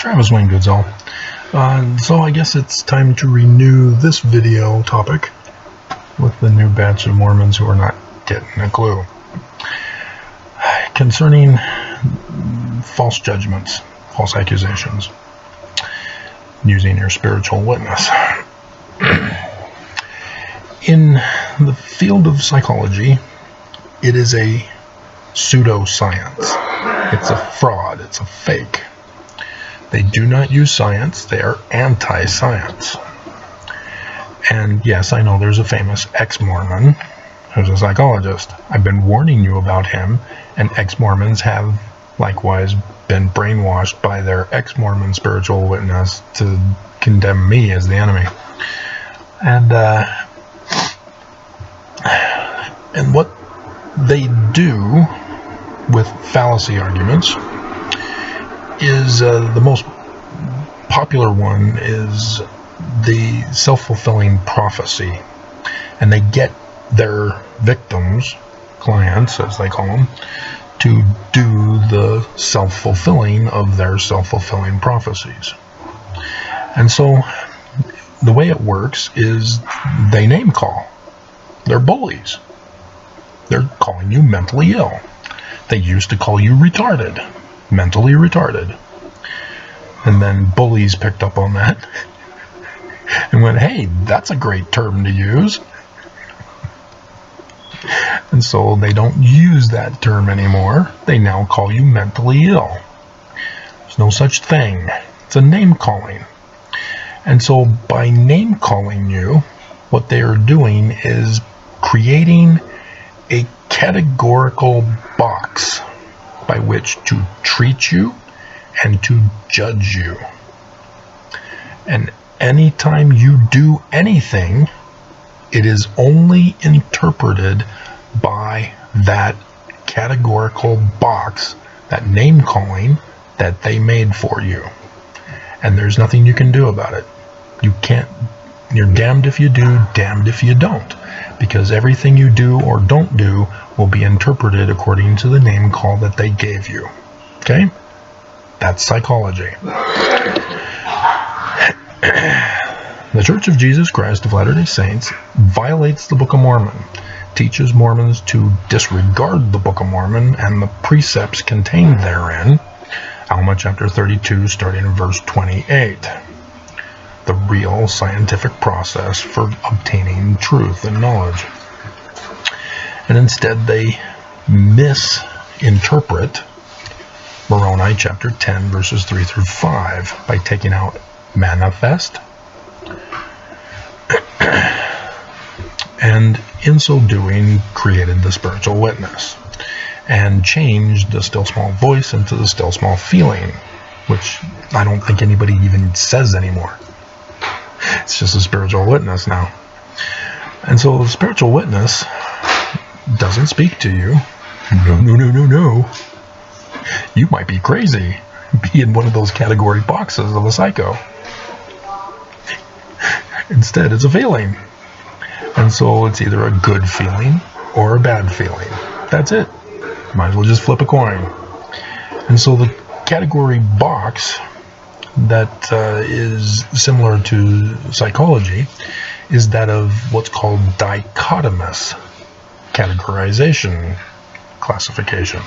Travis Wayne Goodsell. So I guess it's time to renew this video topic with the new batch of Mormons who are not getting a clue. Concerning false judgments, false accusations, using your spiritual witness. In the field of psychology, it is a pseudoscience. It's a fraud. It's a fake. They do not use science. They are anti-science. And yes, I know there's a famous ex-Mormon who's a psychologist. I've been warning you about him, and ex-Mormons have likewise been brainwashed by their ex-Mormon spiritual witness to condemn me as the enemy. And what they do with fallacy arguments is the most popular one is the self-fulfilling prophecy. And they get their victims, clients as they call them, to do the self-fulfilling of their self-fulfilling prophecies. And so the way it works is they name call. They're bullies. They're calling you mentally ill. They used to call you retarded, mentally retarded. And then bullies picked up on that and went, hey, that's a great term to use. And so they don't use that term anymore. They now call you mentally ill. There's no such thing. It's a name calling. And so by name calling you, what they are doing is creating a categorical box by which to treat you and to judge you. And anytime you do anything, it is only interpreted by that categorical box, that name calling that they made for you. And there's nothing you can do about it. You're damned if you do, damned if you don't. Because everything you do or don't do will be interpreted according to the name call that they gave you. Okay? That's psychology. The Church of Jesus Christ of Latter-day Saints violates the Book of Mormon, teaches Mormons to disregard the Book of Mormon and the precepts contained therein. Alma chapter 32, starting in verse 28. The real scientific process for obtaining truth and knowledge. And instead they misinterpret Moroni chapter 10 verses 3 through 5 by taking out manifest, and in so doing created the spiritual witness and changed the still small voice into the still small feeling, which I don't think anybody even says anymore. It's just a spiritual witness now. And so the spiritual witness doesn't speak to you. No. You might be crazy. Be in one of those category boxes of a psycho. Instead, it's a feeling. And so it's either a good feeling or a bad feeling. That's it. Might as well just flip a coin. And so the category box that is similar to psychology is that of what's called dichotomous categorization classification,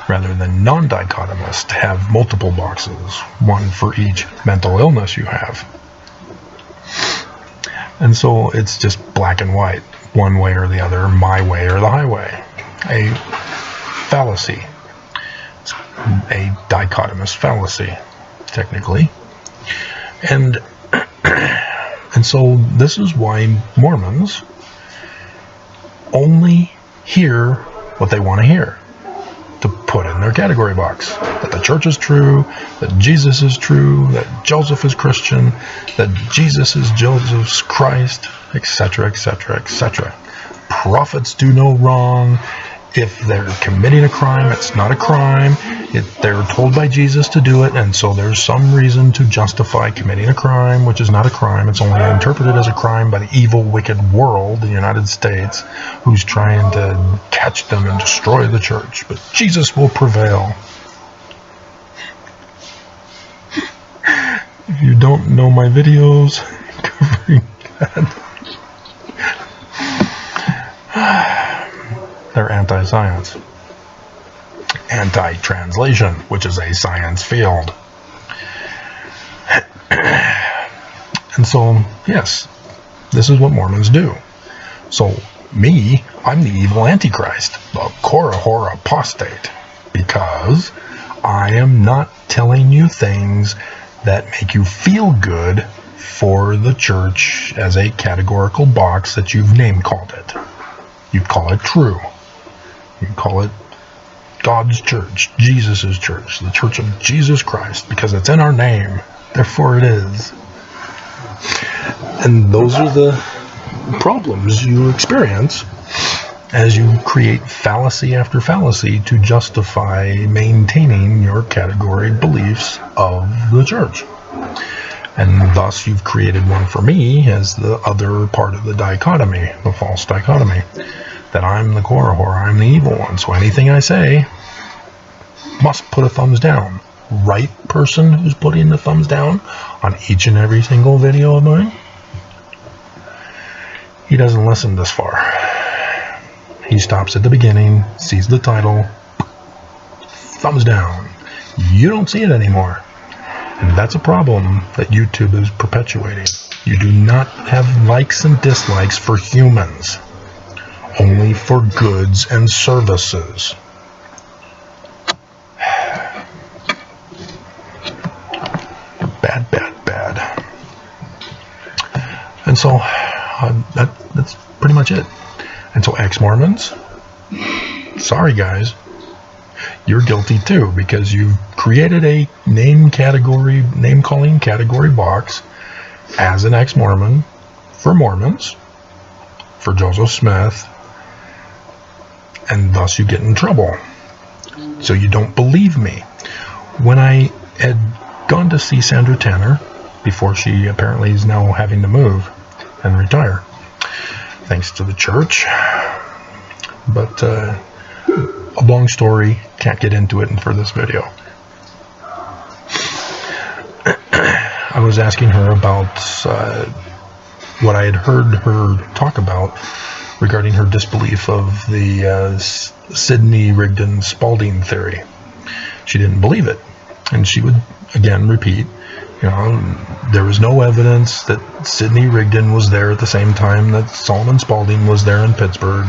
rather than non-dichotomous, to have multiple boxes, one for each mental illness you have. And so it's just black and white, one way or the other, my way or the highway. A fallacy, a dichotomous fallacy, technically. And so this is why Mormons only hear what they want to hear to put in their category box. That the church is true, that Jesus is true, that Joseph is Christian, that Jesus is Joseph's Christ, etc., etc., etc. Prophets do no wrong. If they're committing a crime, it's not a crime. They're told by Jesus to do it, and so there's some reason to justify committing a crime, which is not a crime. It's only interpreted as a crime by the evil, wicked world, the United States, who's trying to catch them and destroy the church. But Jesus will prevail. you don't know my videos covering that, they're anti-science. Anti-translation, which is a science field. And so, yes, this is what Mormons do. So, me, I'm the evil Antichrist, the Korihor apostate, because I am not telling you things that make you feel good for the church as a categorical box that you've name-called it. You'd call it true. You'd call it God's church, Jesus' church, the church of Jesus Christ, because it's in our name. Therefore it is. And those are the problems you experience as you create fallacy after fallacy to justify maintaining your category beliefs of the church. And thus you've created one for me as the other part of the dichotomy, the false dichotomy, that I'm the Korihor, I'm the evil one. So anything I say must put a thumbs down. Right person who's putting the thumbs down on each and every single video of mine, he doesn't listen this far. He stops at the beginning, sees the title, thumbs down. You don't see it anymore. And that's a problem that YouTube is perpetuating. You do not have likes and dislikes for humans, only for goods and services. Bad, bad, bad. And so that's pretty much it. And so ex-Mormons, sorry guys, you're guilty too, because you've created a name-calling category box as an ex-Mormon for Mormons, for Joseph Smith, and thus you get in trouble. So you don't believe me. When I had gone to see Sandra Tanner, before she apparently is now having to move and retire, thanks to the church. But a long story, can't get into it for this video. I was asking her about what I had heard her talk about regarding her disbelief of the Sidney Rigdon Spalding theory. She didn't believe it, and she would again repeat, there was no evidence that Sidney Rigdon was there at the same time that Solomon Spalding was there in Pittsburgh.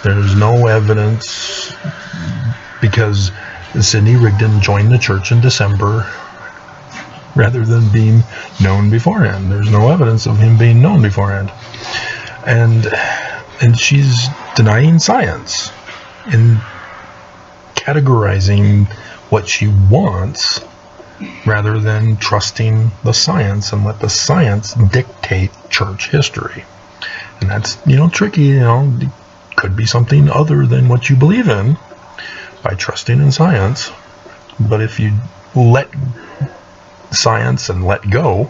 There's no evidence because Sidney Rigdon joined the church in December rather than being known beforehand. There's no evidence of him being known beforehand. And she's denying science and categorizing what she wants rather than trusting the science and let the science dictate church history. And that's, tricky, it could be something other than what you believe in by trusting in science. But if you let science and let go,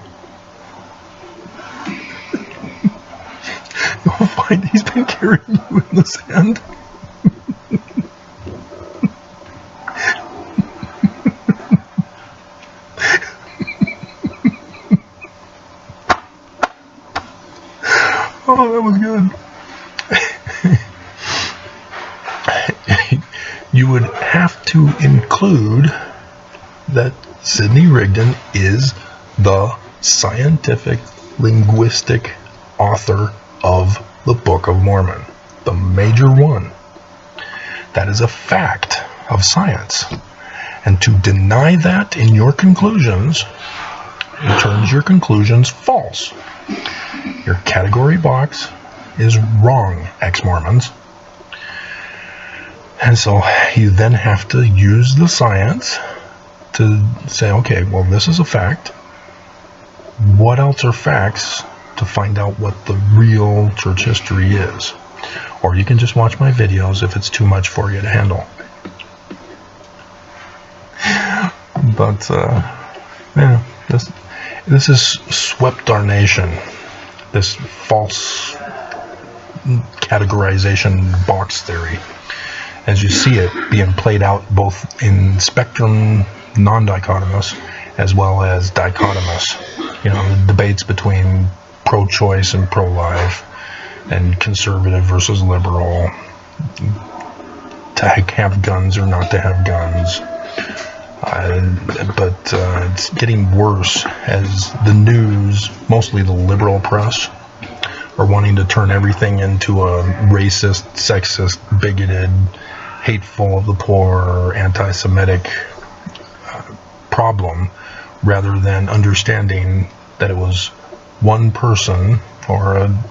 you'll find he's been carrying you in the sand. Oh, that was good. You would have to include that Sidney Rigdon is the scientific linguistic author of the Book of Mormon, the major one. That is a fact of science. And to deny that in your conclusions turns your conclusions false. Your category box is wrong, ex-Mormons. And so you then have to use the science to say, okay, well, this is a fact. What else are facts to find out what the real church history is? Or you can just watch my videos if it's too much for you to handle. But, yeah, this has swept our nation. This false categorization box theory, as you see it being played out both in spectrum non-dichotomous as well as dichotomous. The debates between pro-choice and pro-life, and conservative versus liberal, to have guns or not to have guns. But it's getting worse as the news, mostly the liberal press, are wanting to turn everything into a racist, sexist, bigoted, hateful of the poor, anti-Semitic problem, rather than understanding that it was one person or a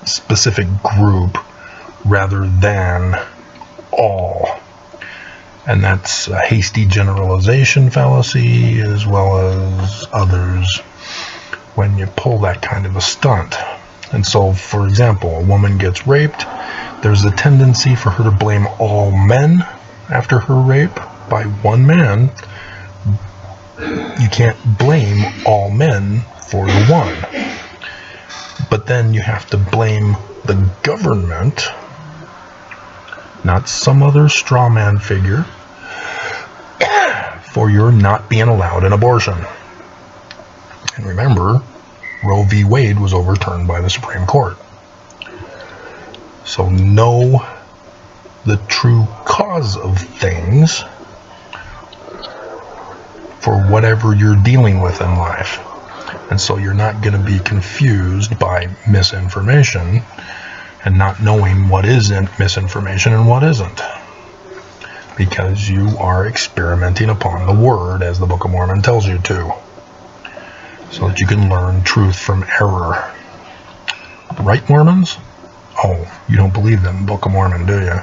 specific group rather than all. And that's a hasty generalization fallacy, as well as others, when you pull that kind of a stunt. And so, for example, a woman gets raped, there's a tendency for her to blame all men after her rape by one man. You can't blame all men for the one. But then you have to blame the government, not some other straw man figure, for your not being allowed an abortion. And remember, Roe v. Wade was overturned by the Supreme Court. So know the true cause of things for whatever you're dealing with in life. And so you're not going to be confused by misinformation and not knowing what is misinformation and what isn't. Because you are experimenting upon the Word, as the Book of Mormon tells you to, so that you can learn truth from error. Right, Mormons? Oh, you don't believe in the Book of Mormon, do you?